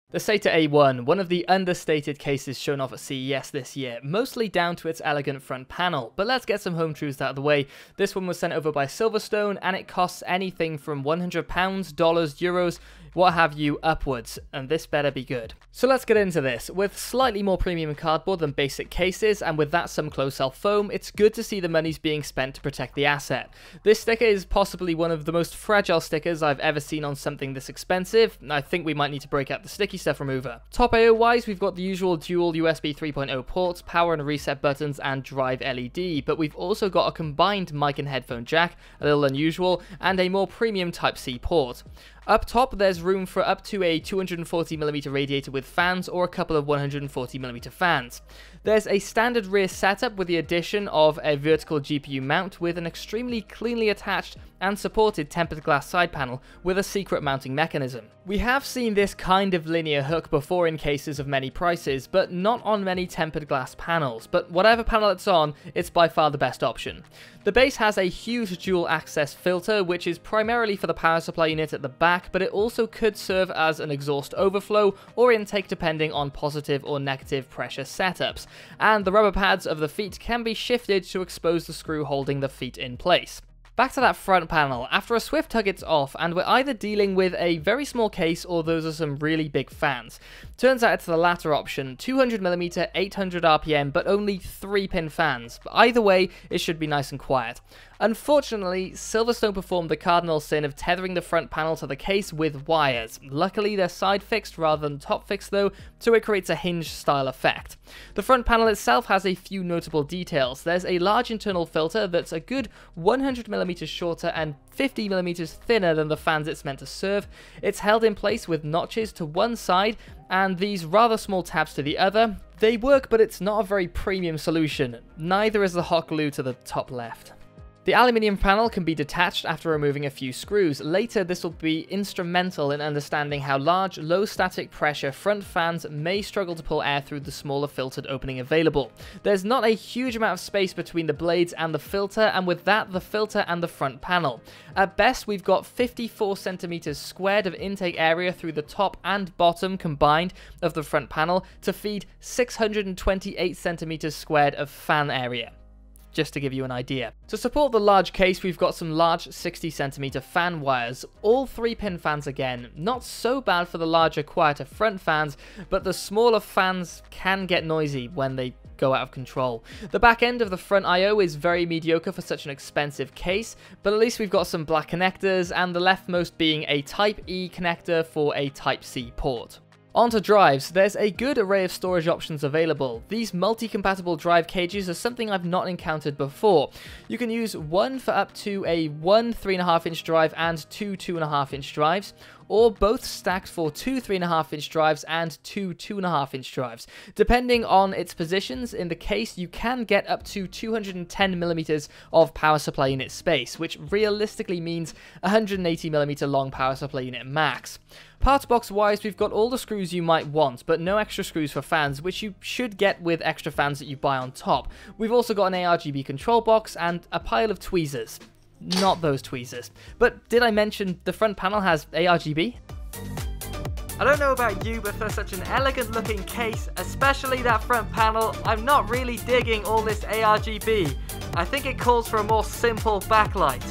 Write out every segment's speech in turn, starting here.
The SETA A1, one of the understated cases shown off at CES this year, mostly down to its elegant front panel, but let's get some home truths out of the way. This one was sent over by SilverStone and it costs anything from £100, dollars, euros, what have you, upwards, and this better be good. So let's get into this. With slightly more premium cardboard than basic cases, and with that some closed-cell foam, it's good to see the money's being spent to protect the asset. This sticker is possibly one of the most fragile stickers I've ever seen on something this expensive. I think we might need to break out the sticky stuff remover. Top I/O wise, we've got the usual dual USB 3.0 ports, power and reset buttons, and drive LED, but we've also got a combined mic and headphone jack, a little unusual, and a more premium Type-C port. Up top, there's room for up to a 240mm radiator with fans or a couple of 140mm fans. There's a standard rear setup with the addition of a vertical GPU mount with an extremely cleanly attached and supported tempered glass side panel with a secret mounting mechanism. We have seen this kind of linear hook before in cases of many prices, but not on many tempered glass panels, but whatever panel it's on, it's by far the best option. The base has a huge dual access filter, which is primarily for the power supply unit at the back, but it also could serve as an exhaust overflow or intake depending on positive or negative pressure setups, and the rubber pads of the feet can be shifted to expose the screw holding the feet in place. Back to that front panel, after a swift tug it's off, and we're either dealing with a very small case or those are some really big fans. Turns out it's the latter option, 200mm, 800 RPM, but only 3-pin fans. But either way, it should be nice and quiet. Unfortunately, SilverStone performed the cardinal sin of tethering the front panel to the case with wires. Luckily, they're side-fixed rather than top-fixed though, so it creates a hinge-style effect. The front panel itself has a few notable details. There's a large internal filter that's a good 100mm shorter and 50mm thinner than the fans it's meant to serve. It's held in place with notches to one side and these rather small tabs to the other. They work, but it's not a very premium solution. Neither is the hot glue to the top left. The aluminium panel can be detached after removing a few screws. Later, this will be instrumental in understanding how large, low static pressure front fans may struggle to pull air through the smaller filtered opening available. There's not a huge amount of space between the blades and the filter, and with that, the filter and the front panel. At best, we've got 54 centimeters squared of intake area through the top and bottom combined of the front panel to feed 628 centimeters squared of fan area. Just to give you an idea. To support the large case, we've got some large 60cm fan wires, all 3-pin fans again. Not so bad for the larger, quieter front fans, but the smaller fans can get noisy when they go out of control. The back end of the front I/O is very mediocre for such an expensive case, but at least we've got some black connectors, and the leftmost being a Type-E connector for a Type-C port. Onto drives, there's a good array of storage options available. These multi-compatible drive cages are something I've not encountered before. You can use one for up to a 1 3.5-inch drive and 2 2.5-inch drives, or both stacked for 2 3.5-inch drives and 2 2.5-inch drives. Depending on its positions in the case, you can get up to 210mm of power supply unit space, which realistically means 180mm long power supply unit max. Parts box wise, we've got all the screws you might want, but no extra screws for fans, which you should get with extra fans that you buy on top. We've also got an ARGB control box and a pile of tweezers. Not those tweezers. But did I mention the front panel has ARGB? I don't know about you, but for such an elegant looking case, especially that front panel, I'm not really digging all this ARGB. I think it calls for a more simple backlight.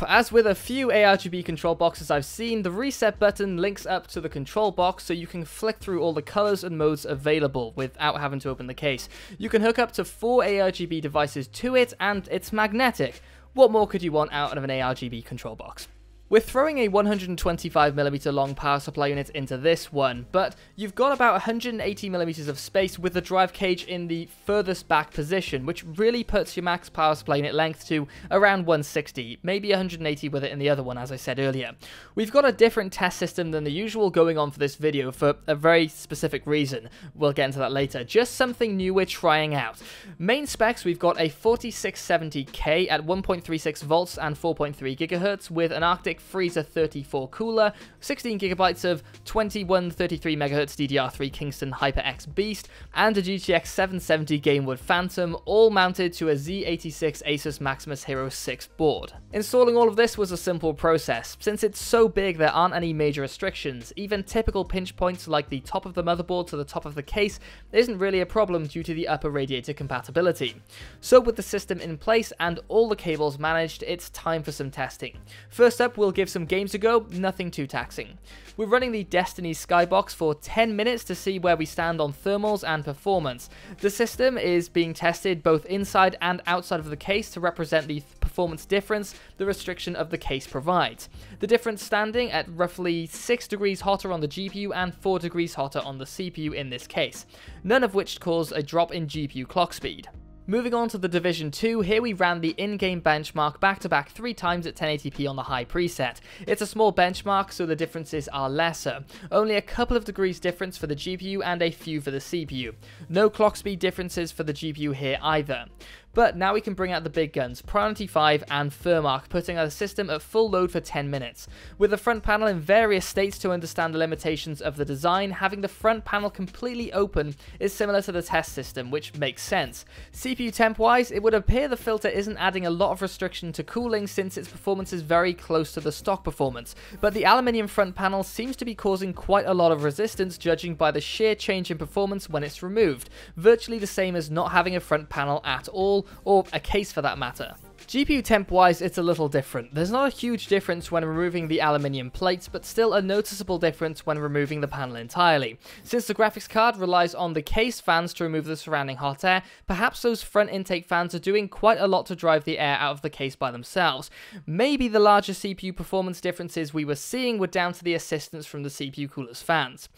As with a few ARGB control boxes I've seen, the reset button links up to the control box so you can flick through all the colors and modes available without having to open the case. You can hook up to 4 ARGB devices to it, and it's magnetic. What more could you want out of an ARGB control box? We're throwing a 125mm long power supply unit into this one, but you've got about 180mm of space with the drive cage in the furthest back position, which really puts your max power supply unit length to around 160, maybe 180 with it in the other one, as I said earlier. We've got a different test system than the usual going on for this video for a very specific reason. We'll get into that later. Just something new we're trying out. Main specs, we've got a 4670K at 1.36 volts and 4.3 GHz with an Arctic PIC Freezer 34 cooler, 16 gigabytes of 2133 MHz DDR3 Kingston HyperX Beast, and a GTX 770 Gamewood Phantom, all mounted to a Z86 Asus Maximus Hero 6 board. Installing all of this was a simple process. Since it's so big, there aren't any major restrictions. Even typical pinch points like the top of the motherboard to the top of the case isn't really a problem due to the upper radiator compatibility. So with the system in place and all the cables managed, it's time for some testing. First up, we'll give some games a go, nothing too taxing. We're running the Destiny Skybox for 10 minutes to see where we stand on thermals and performance. The system is being tested both inside and outside of the case to represent the performance difference the restriction of the case provides. The difference standing at roughly 6 degrees hotter on the GPU and 4 degrees hotter on the CPU in this case, none of which caused a drop in GPU clock speed. Moving on to the Division 2, here we ran the in-game benchmark back-to-back 3 times at 1080p on the high preset. It's a small benchmark, so the differences are lesser. Only a couple of degrees difference for the GPU and a few for the CPU. No clock speed differences for the GPU here either. But now we can bring out the big guns, Priority 5 and Firmark, putting our system at full load for 10 minutes. With the front panel in various states to understand the limitations of the design, having the front panel completely open is similar to the test system, which makes sense. CPU temp wise, it would appear the filter isn't adding a lot of restriction to cooling since its performance is very close to the stock performance, but the aluminium front panel seems to be causing quite a lot of resistance judging by the sheer change in performance when it's removed, virtually the same as not having a front panel at all, or a case for that matter. GPU temp wise, it's a little different. There's not a huge difference when removing the aluminium plates, but still a noticeable difference when removing the panel entirely. Since the graphics card relies on the case fans to remove the surrounding hot air, perhaps those front intake fans are doing quite a lot to drive the air out of the case by themselves. Maybe the larger CPU performance differences we were seeing were down to the assistance from the CPU cooler's fans.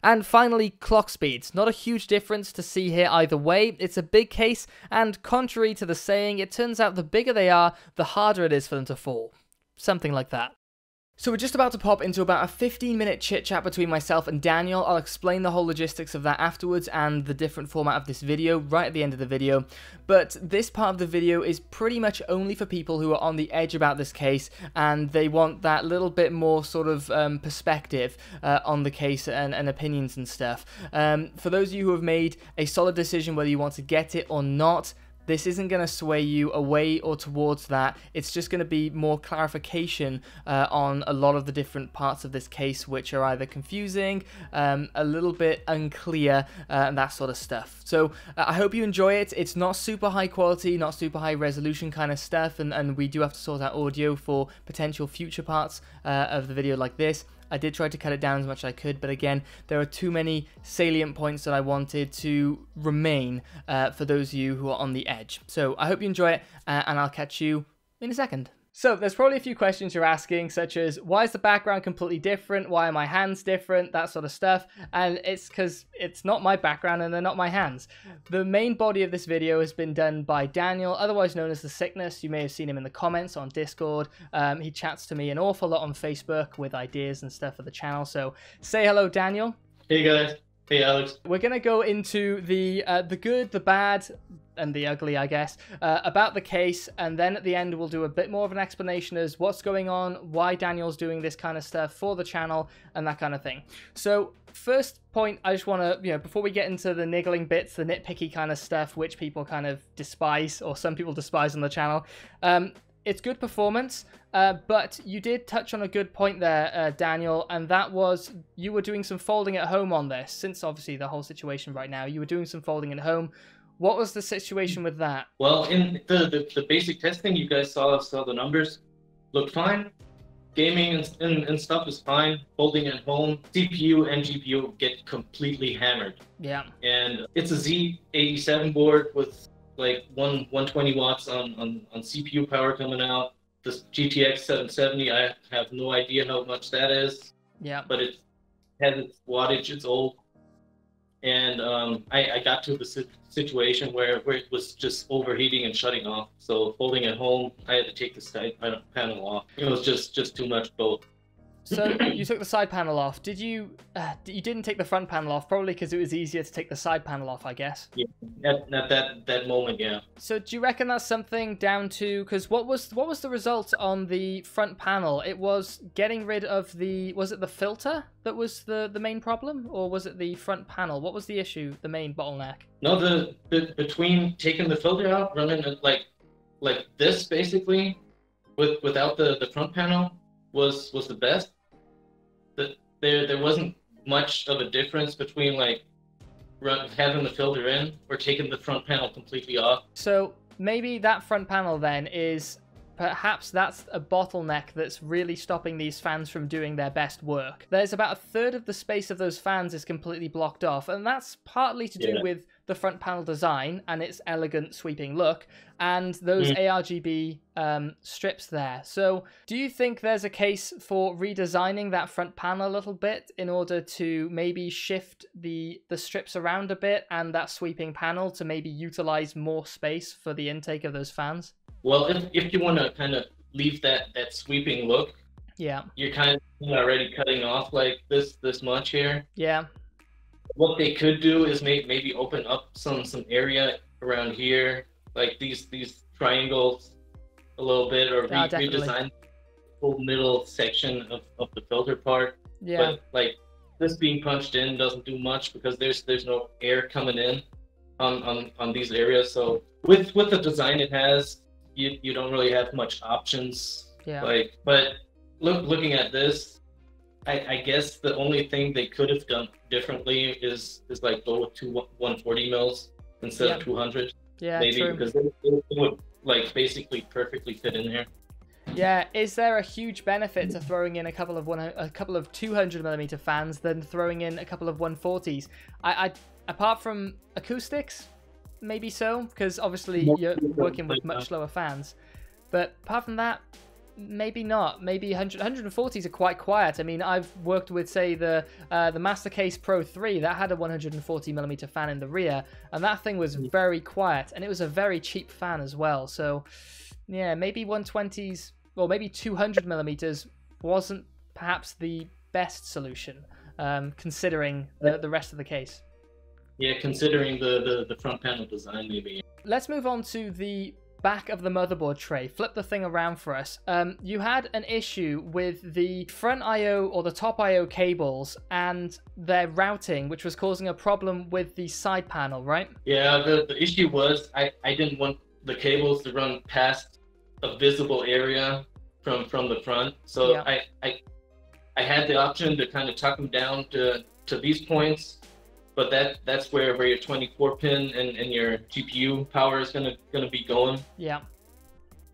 And finally, clock speeds. Not a huge difference to see here either way. It's a big case, and contrary to the saying, it turns out the bigger they are, the harder it is for them to fall. Something like that. So we're just about to pop into about a 15-minute chit-chat between myself and Daniel. I'll explain the whole logistics of that afterwards and the different format of this video right at the end of the video. But this part of the video is pretty much only for people who are on the edge about this case and they want that little bit more sort of perspective on the case and opinions and stuff. For those of you who have made a solid decision whether you want to get it or not, this isn't going to sway you away or towards that. It's just going to be more clarification on a lot of the different parts of this case, which are either confusing, a little bit unclear, and that sort of stuff. So I hope you enjoy it. It's not super high quality, not super high resolution kind of stuff, and we do have to sort out audio for potential future parts of the video like this. I did try to cut it down as much as I could, but again, there are too many salient points that I wanted to remain for those of you who are on the edge. So I hope you enjoy it, and I'll catch you in a second. So there's probably a few questions you're asking, such as, why is the background completely different? Why are my hands different? That sort of stuff. And it's because it's not my background and they're not my hands. The main body of this video has been done by Daniel, otherwise known as The Sickness. You may have seen him in the comments on Discord. He chats to me an awful lot on Facebook with ideas and stuff for the channel. So say hello, Daniel. Hey guys. Hey Alex. We're going to go into the good, the bad, and the ugly, I guess, about the case, and then at the end we'll do a bit more of an explanation as what's going on, why Daniel's doing this kind of stuff for the channel, and that kind of thing. So first point, I just want to, before we get into the niggling bits, the nitpicky kind of stuff, which people kind of despise, or some people despise on the channel, it's good performance, but you did touch on a good point there, Daniel, and that was you were doing some folding at home on this, since obviously the whole situation right now, you were doing some folding at home. What was the situation with that? Well, in the basic testing, you guys saw the numbers. Looked fine. Gaming and stuff is fine. Folding at home, CPU and GPU get completely hammered. Yeah. And it's a Z87 board with like 120 watts on CPU power coming out. This GTX 770, I have no idea how much that is. Yeah. But it has its wattage, it's old. And I got to the situation where it was just overheating and shutting off. So folding at home, I had to take the side panel off. It was just too much both. So you took the side panel off. Did you? You didn't take the front panel off, probably because it was easier to take the side panel off, I guess. Yeah, at that moment, yeah. So do you reckon that's something down to? Because what was the result on the front panel? It was getting rid of the. Was it the filter that was the main problem, or was it the front panel? What was the issue? The main bottleneck? No, the between taking the filter out, running it like this basically, without the front panel was the best. There wasn't much of a difference between like having the filter in or taking the front panel completely off. So maybe that front panel then is perhaps that's a bottleneck that's really stopping these fans from doing their best work. There's about a third of the space of those fans is completely blocked off, and that's partly to do with the front panel design and its elegant sweeping look and those ARGB strips there. So do you think there's a case for redesigning that front panel a little bit in order to maybe shift the strips around a bit and that sweeping panel to maybe utilize more space for the intake of those fans? Well, if you want to kind of leave that sweeping look, yeah, you're kind of already cutting off like this much here. Yeah. What they could do is maybe open up some area around here, like these triangles a little bit, or redesign the whole middle section of the filter part. Yeah. But like this being punched in doesn't do much because there's no air coming in on these areas. So with the design it has, you don't really have much options. Yeah. Like, but looking at this, I guess the only thing they could have done differently is like go with 140 mils instead of 200. Yeah, maybe true. Because it would like basically perfectly fit in here. Yeah, is there a huge benefit to throwing in a couple of 200mm fans than throwing in a couple of 140s? I apart from acoustics, maybe so, because obviously you're working with much slower fans. But apart from that, maybe not. Maybe 140s are quite quiet. I mean, I've worked with, say, the Mastercase Pro 3 that had a 140mm fan in the rear, and that thing was very quiet, and it was a very cheap fan as well. So, yeah, maybe 120s or maybe 200mm wasn't perhaps the best solution, considering the rest of the case. Yeah, considering the front panel design, maybe. Let's move on to the back of the motherboard tray. Flip the thing around for us. You had an issue with the front I/O or the top I/O cables and their routing, which was causing a problem with the side panel, right? Yeah, the issue was I didn't want the cables to run past a visible area from the front. So yeah. I had the option to kind of tuck them down to these points, but that's where your 24 pin and your GPU power is gonna be going. Yeah.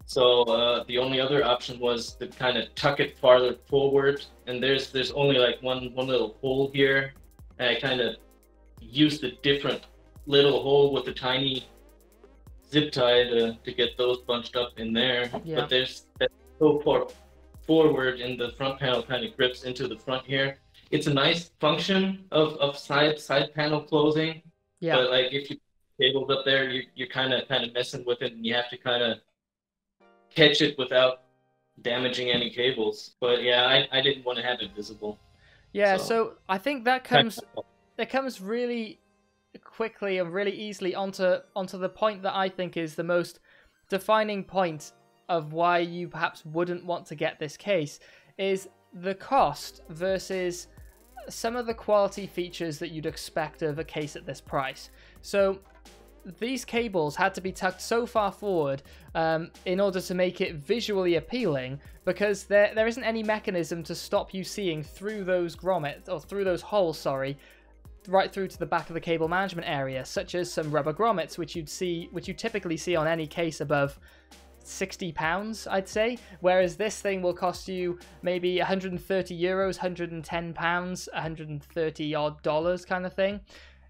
So the only other option was to kind of tuck it farther forward, and there's only like one little hole here, and I kind of used a different little hole with a tiny zip tie to get those bunched up in there. Yeah. But there's that so far forward, and the front panel kind of grips into the front here. It's a nice function of side panel closing. Yeah. But like if you put cables up there, you're kind of messing with it, and you have to kind of catch it without damaging any cables. But yeah, I didn't want to have it visible. Yeah. So I think that comes really quickly and really easily onto the point that I think is the most defining point of why you perhaps wouldn't want to get this case, is the cost versus some of the quality features that you'd expect of a case at this price. So these cables had to be tucked so far forward in order to make it visually appealing, because there isn't any mechanism to stop you seeing through those grommets, or through those holes, sorry, right through to the back of the cable management area, such as some rubber grommets, which you typically see on any case above £60, I'd say, whereas this thing will cost you maybe €130, £110, 130 odd dollars kind of thing.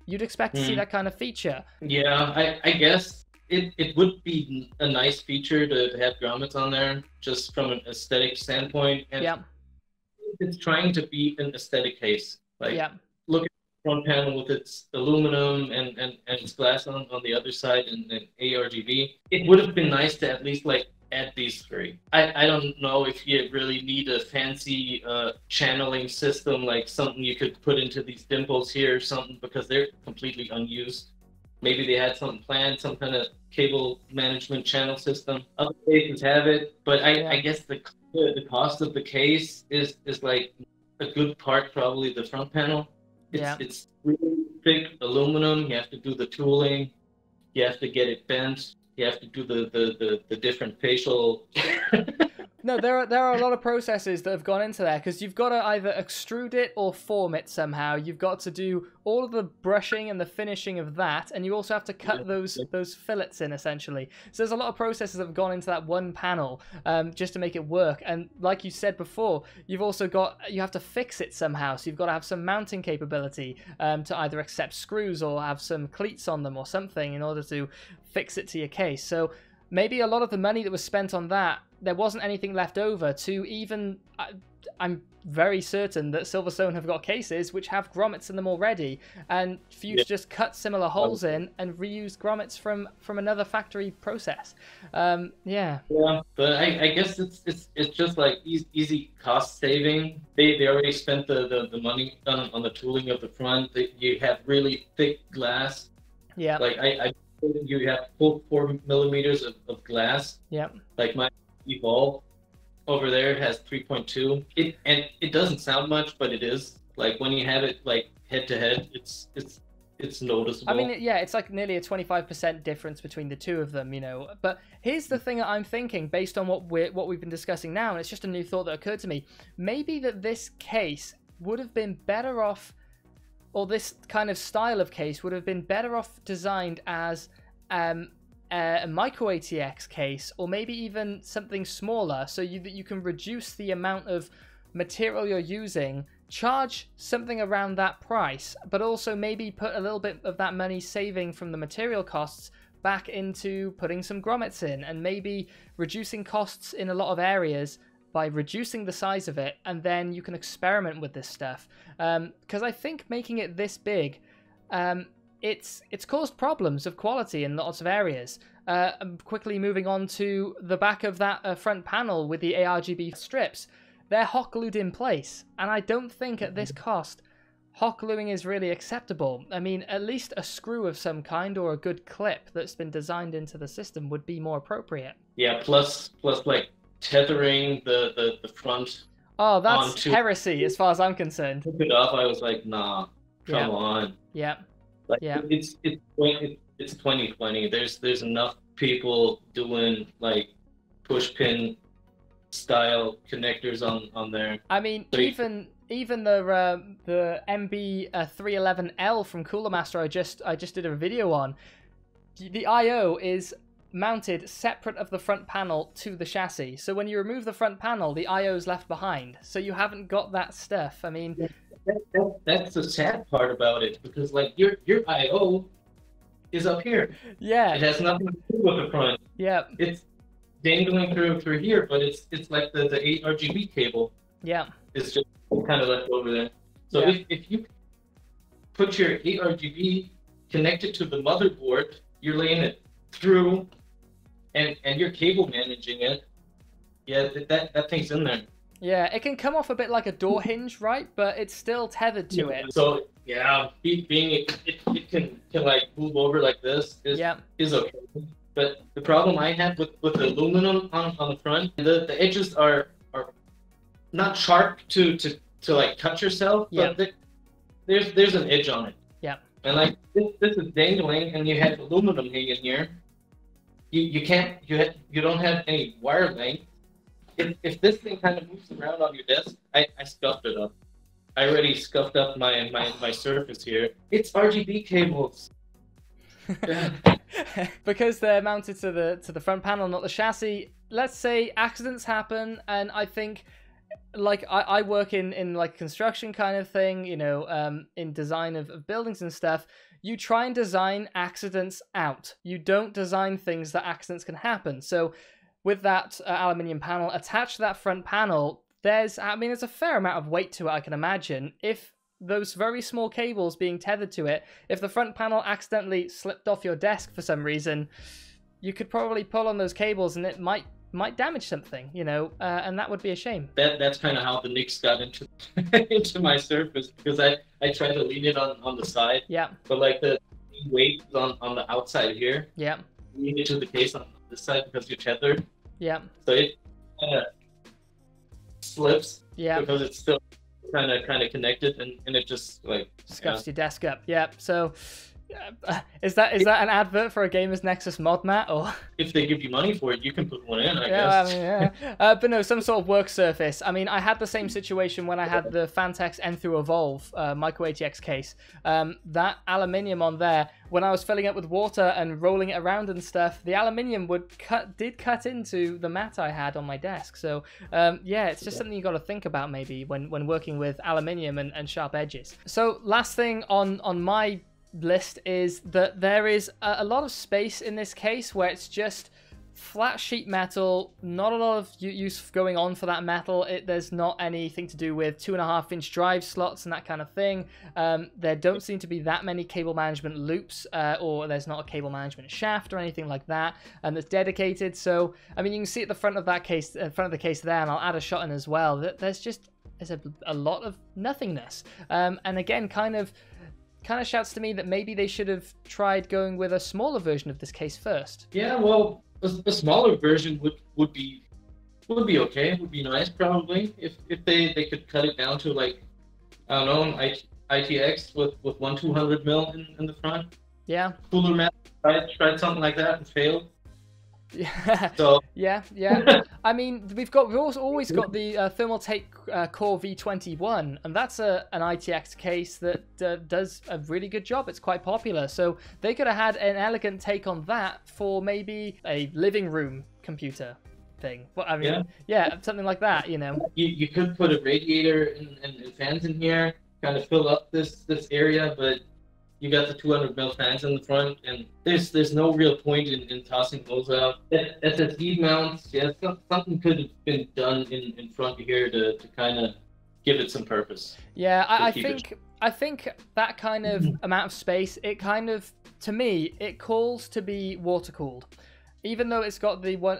You'd expect to see that kind of feature. Yeah, I guess it would be a nice feature to have grommets on there, just from an aesthetic standpoint. And yeah, it's trying to be an aesthetic case. Like, yeah, look at the front panel with its aluminum and its glass on the other side, and ARGB. It would have been nice to at least like add these three. I don't know if you really need a fancy channeling system, like something you could put into these dimples here or something, because they're completely unused. Maybe they had something planned, some kind of cable management channel system. Other cases have it, but I guess the cost of the case is like a good part, probably the front panel. It's really thick aluminum. You have to do the tooling. You have to get it bent. You have to do the different facial. No, there are a lot of processes that have gone into there, because you've got to either extrude it or form it somehow. You've got to do all of the brushing and the finishing of that, and you also have to cut those fillets in, essentially. So there's a lot of processes that have gone into that one panel just to make it work. And like you said before, you have to fix it somehow. So you've got to have some mounting capability to either accept screws or have some cleats on them or something in order to fix it to your case. So maybe a lot of the money that was spent on that, there wasn't anything left over to even... I'm very certain that SilverStone have got cases which have grommets in them already, and for you to just cut similar holes in and reuse grommets from another factory process. Yeah, but I guess it's just like easy cost saving. They already spent the money on the tooling of the front. You have really thick glass. Yeah, like you have 4 millimeters of glass. Yeah, like my Evolve over there has 3.2. It doesn't sound much, but it is. Like when you have it like head to head, it's noticeable. I mean, yeah, it's like nearly a 25% difference between the two of them, you know. But here's the thing that I'm thinking, based on what we've been discussing now, and it's just a new thought that occurred to me. Maybe that this case would have been better off, or this kind of style of case would have been better off designed as a micro ATX case, or maybe even something smaller, so that you can reduce the amount of material you're using, charge something around that price, but also maybe put a little bit of that money saving from the material costs back into putting some grommets in, and maybe reducing costs in a lot of areas by reducing the size of it, and then you can experiment with this stuff. Because I think making it this big, it's caused problems of quality in lots of areas. Quickly moving on to the back of that front panel with the ARGB strips, they're hot glued in place, and I don't think at this cost hot gluing is really acceptable. I mean, at least a screw of some kind or a good clip that's been designed into the system would be more appropriate. Yeah, plus like tethering the front. Oh, that's heresy as far as I'm concerned. Took it off, I was like, nah, come on. Yeah. Like, it's 2020. There's enough people doing like push pin style connectors on there. I mean, so even the MB311L from Cooler Master I just did a video on, the I/O is mounted separate of the front panel to the chassis. So when you remove the front panel, the I/O is left behind. So you haven't got that stuff. I mean, that's the sad part about it, because like your I/O is up here. Yeah. It has nothing to do with the front. Yeah. It's dangling through here, but it's like the 8 RGB cable. Yeah. It's just kind of left over there. So if you put your 8 RGB connected to the motherboard, you're laying it through, and you're cable managing it. Yeah, that thing's in there. Yeah, it can come off a bit like a door hinge, right? But it's still tethered to it. So yeah, being it can like move over like this is okay. But the problem I have with the aluminum on the front, the edges are not sharp to like cut yourself, but there's an edge on it. Yeah. And like this is dangling, and you have aluminum hanging here. You don't have any wire length. If this thing kind of moves around on your desk, I scuffed it up. I already scuffed up my surface here. It's RGB cables. Because they're mounted to the front panel, not the chassis. Let's say accidents happen, and I think, like, I work in like construction kind of thing, you know, in design of buildings and stuff. You try and design accidents out. You don't design things that accidents can happen. So with that aluminium panel attached to that front panel, there's a fair amount of weight to it, I can imagine. If those very small cables being tethered to it, if the front panel accidentally slipped off your desk for some reason, you could probably pull on those cables and it might might damage something, you know, and that would be a shame. That's kind of how the nicks got into into my surface, because I tried to lean it on the side. Yeah. But like the weight is on the outside here. Yeah. Lean it to the case on this side because you're tethered. Yeah. So it kind of slips. Yeah. Because it's still kind of connected, and it just like scuffs your desk up. Yeah. So is that an advert for a Gamers Nexus mod, Matt? Or if they give you money for it, you can put one in, I yeah, guess. I mean, yeah. But no, some sort of work surface. I mean, I had the same situation when I had the Fantex N through Evolve Micro ATX case. That aluminium on there, when I was filling it with water and rolling it around and stuff, the aluminium did cut into the mat I had on my desk. So yeah, it's just something you got to think about maybe when working with aluminium and sharp edges. So last thing on my list is that there is a lot of space in this case where it's just flat sheet metal, not a lot of use going on for that metal. There's not anything to do with 2.5-inch drive slots and that kind of thing. There don't seem to be that many cable management loops, or there's not a cable management shaft or anything like that that's dedicated. So I mean, you can see at the front of that case, front of the case there, and I'll add a shot in as well, that there's a lot of nothingness. And again, kind of shouts to me that maybe they should have tried going with a smaller version of this case first. Yeah, well, a smaller version would be okay. Would be nice probably if they could cut it down to, like, I don't know, ITX with 1/200 mil in the front. Yeah. Cooler mat. Tried something like that and failed. Yeah. So yeah. I mean, we've also always got the Thermaltake Core V21, and that's an ITX case that does a really good job. It's quite popular, so they could have had an elegant take on that for maybe a living room computer thing. Well, I mean, yeah, something like that, you know. You could put a radiator and fans in here, kind of fill up this area, but you got the 200 mil fans in the front, and there's no real point in tossing those out. SSD mounts, yeah, something could have been done in front here to kind of give it some purpose. Yeah, I think that kind of amount of space, it kind of, to me, it calls to be water cooled, even though it's got the one,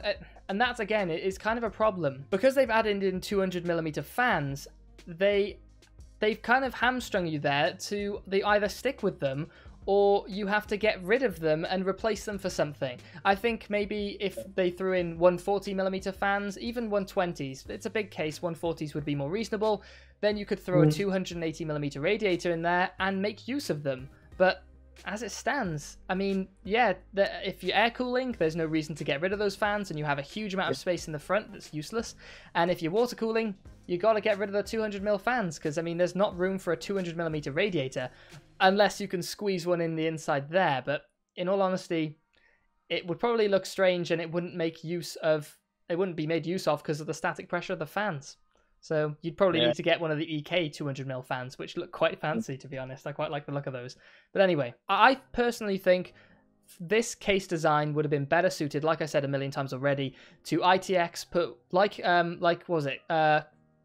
and that's again, it is kind of a problem because they've added in 200mm fans. They've kind of hamstrung you there to they either stick with them or you have to get rid of them and replace them for something. I think maybe if they threw in 140mm fans, even 120s, it's a big case, 140s would be more reasonable, then you could throw a 280mm radiator in there and make use of them. But as it stands, I mean, yeah, if you're air cooling, there's no reason to get rid of those fans and you have a huge amount of space in the front that's useless. And if you're water cooling, you got to get rid of the 200mm fans because, I mean, there's not room for a 200mm radiator unless you can squeeze one in the inside there. But in all honesty, it would probably look strange and it wouldn't be made use of because of the static pressure of the fans. So you'd probably need to get one of the EK 200mm fans, which look quite fancy, to be honest. I quite like the look of those. But anyway, I personally think this case design would have been better suited, like I said a million times already, to ITX. Like what was it?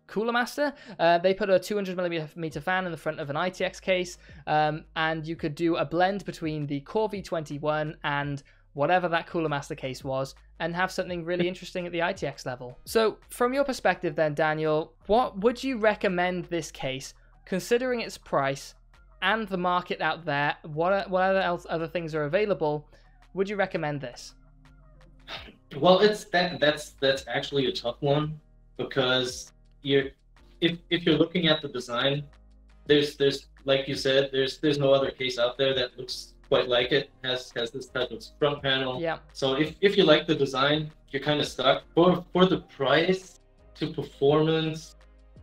Cooler Master. They put a 200mm fan in the front of an ITX case, and you could do a blend between the Core V21 and whatever that Cooler Master case was, and have something really interesting at the ITX level. So, from your perspective then, Daniel, what would you recommend this case, considering its price and the market out there? What other things are available? Would you recommend this? Well, that's actually a tough one because if you're looking at the design, there's like you said, there's no other case out there that looks quite like it, has this type of front panel. Yeah. So if you like the design, you're kind of stuck. For the price to performance,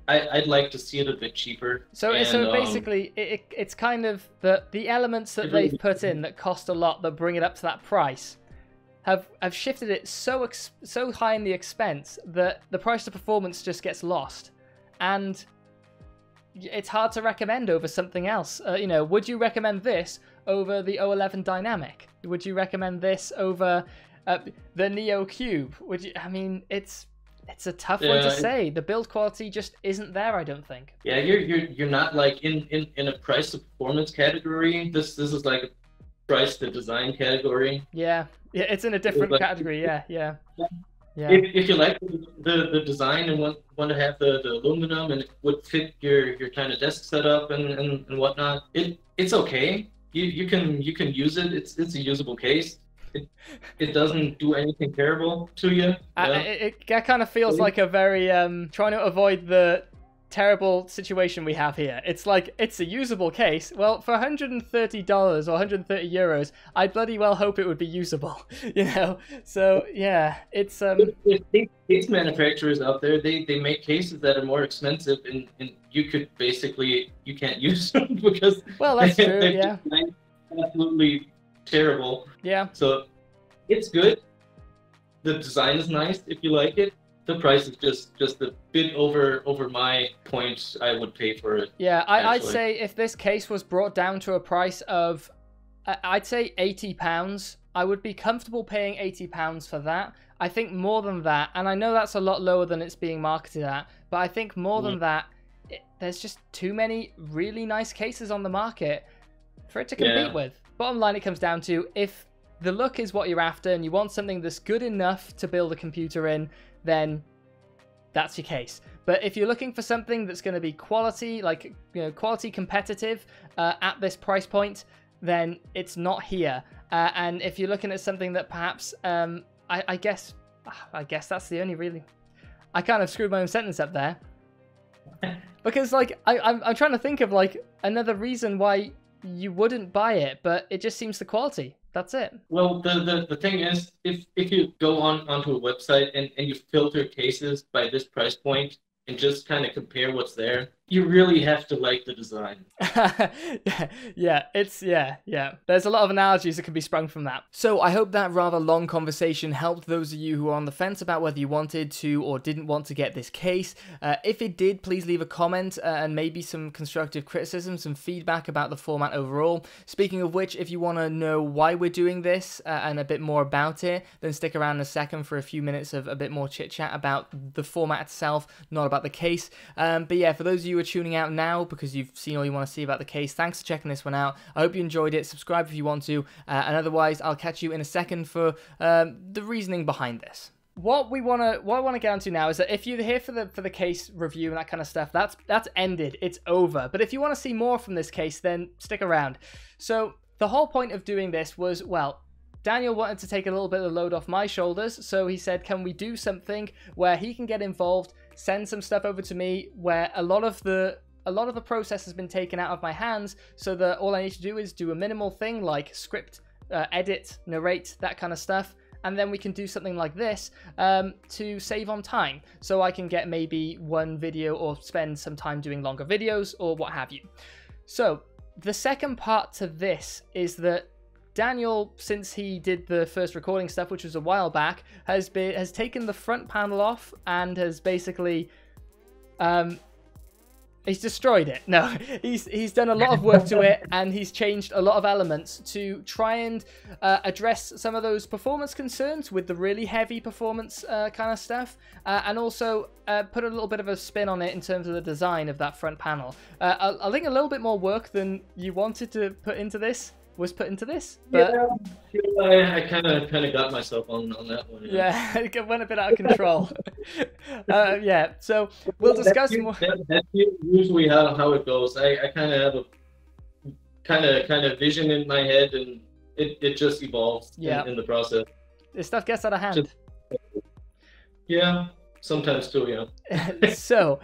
I'd like to see it a bit cheaper. So basically, it's kind of the elements that they've put in that cost a lot that bring it up to that price have shifted it so high in the expense that the price to performance just gets lost, and it's hard to recommend over something else. You know, would you recommend this over the O11 Dynamic? Would you recommend this over the Neo Cube? Would you? I mean, it's a tough one to say. The build quality just isn't there, I don't think. Yeah, you're not like in a price to performance category. This is like a price to design category. Yeah, it's in a different category. Yeah. Yeah. If you like the design and want to have the aluminum and it would fit your kind of desk setup and whatnot, it's okay. You can use it. It's a usable case. It doesn't do anything terrible to you. Yeah. It kind of feels like a very trying to avoid the terrible situation we have here. It's like, it's a usable case. Well, for $130 or 130 euros, I bloody well hope it would be usable, you know? So yeah, it's There's case manufacturers out there. They make cases that are more expensive, and you can't use them because well, that's true. they're Yeah, just absolutely terrible. yeah. So it's good. The design is nice if you like it. The price is just a bit over my point I would pay for it. Yeah, I'd actually. say if this case was brought down to a price of, I'd say £80, I would be comfortable paying £80 for that. I think more than that, and I know that's a lot lower than it's being marketed at, but I think more than that, there's just too many really nice cases on the market for it to compete with. Bottom line, it comes down to, if the look is what you're after and you want something that's good enough to build a computer in, then that's your case. But if you're looking for something that's going to be quality, like, you know, quality competitive at this price point, then it's not here. And if you're looking at something that perhaps, I guess that's the only really... I kind of screwed my own sentence up there. Because, like, I'm trying to think of, like, another reason why you wouldn't buy it, but it just seems the quality. That's it. Well, the thing is, if you go onto a website and you filter cases by this price point and just kind of compare what's there, you really have to like the design. Yeah. There's a lot of analogies that can be sprung from that. So I hope that rather long conversation helped those of you who are on the fence about whether you wanted to or didn't want to get this case. If it did, please leave a comment and maybe some constructive criticism, some feedback about the format overall. Speaking of which, if you want to know why we're doing this and a bit more about it, then stick around in a second for a few minutes of a bit more chit chat about the format itself, not about the case. But yeah, for those of you who are tuning out now because you've seen all you want to see about the case, thanks for checking this one out. I hope you enjoyed it. Subscribe if you want to, and otherwise I'll catch you in a second for the reasoning behind this. What I want to get onto now is that if you're here for the case review and that kind of stuff, that's ended. It's over. But if you want to see more from this case, then stick around. So the whole point of doing this was, well, Daniel wanted to take a little bit of the load off my shoulders, so he said, can we do something where he can get involved, send some stuff over to me where a lot of the process has been taken out of my hands, so that all I need to do is do a minimal thing like script, edit, narrate, that kind of stuff, and then we can do something like this to save on time, so I can get maybe one video or spend some time doing longer videos or what have you. So the second part to this is that Daniel, since he did the first recording stuff, which was a while back, has taken the front panel off and has basically he's destroyed it. No, he's done a lot of work to it, and he's changed a lot of elements to try and address some of those performance concerns with the really heavy performance kind of stuff, and also put a little bit of a spin on it in terms of the design of that front panel. I think a little bit more work than you wanted to put into this was put into this, but yeah, I kind of got myself on that one. Yeah, it went a bit out of control. Yeah, so we'll discuss more. That's usually how it goes. I kind of have a kind of vision in my head, and it just evolves in the process. This stuff gets out of hand. Yeah, sometimes too. Yeah. So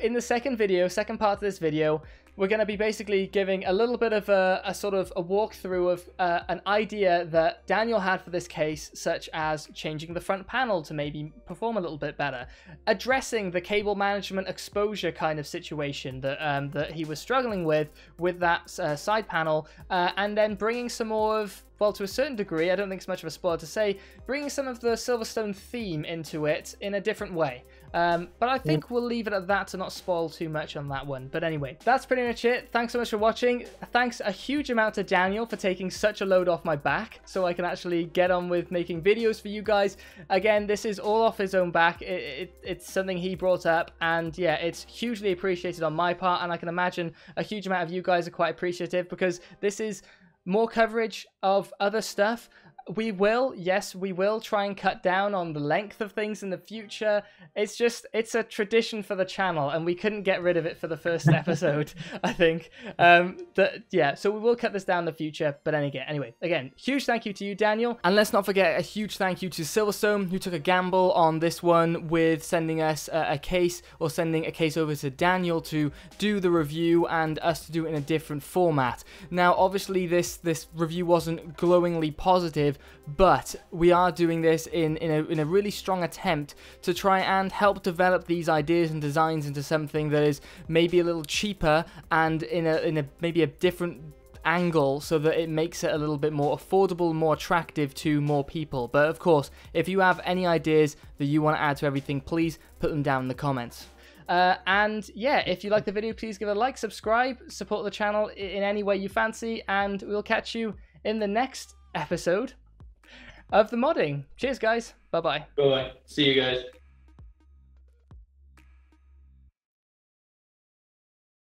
in the second part of this video, we're going to be basically giving a little bit of a sort of a walkthrough of an idea that Daniel had for this case, such as changing the front panel to maybe perform a little bit better, addressing the cable management exposure kind of situation that that he was struggling with that side panel, and then bringing some more of, well, to a certain degree, I don't think it's much of a spoiler to say, bringing some of the SilverStone theme into it in a different way. But I think we'll leave it at that to not spoil too much on that one. But anyway, that's pretty much it. Thanks so much for watching. Thanks a huge amount to Daniel for taking such a load off my back so I can actually get on with making videos for you guys. Again, this is all off his own back. It's something he brought up, and yeah, it's hugely appreciated on my part, and I can imagine a huge amount of you guys are quite appreciative, because this is more coverage of other stuff We will, yes, we will try and cut down on the length of things in the future. It's a tradition for the channel, and we couldn't get rid of it for the first episode, I think. So we will cut this down in the future, but anyway, again, huge thank you to you, Daniel. And let's not forget a huge thank you to SilverStone, who took a gamble on this one with sending us a case, or sending a case over to Daniel to do the review and us to do it in a different format. Now, obviously, this review wasn't glowingly positive, but we are doing this in a really strong attempt to try and help develop these ideas and designs into something that is maybe a little cheaper and in a maybe a different angle, so that it makes it a little bit more affordable, more attractive to more people. But of course, if you have any ideas that you want to add to everything, please put them down in the comments. And yeah, if you like the video, please give it a like, subscribe, support the channel in any way you fancy, and we'll catch you in the next episode of the modding. Cheers, guys. Bye-bye. Bye-bye. See you guys.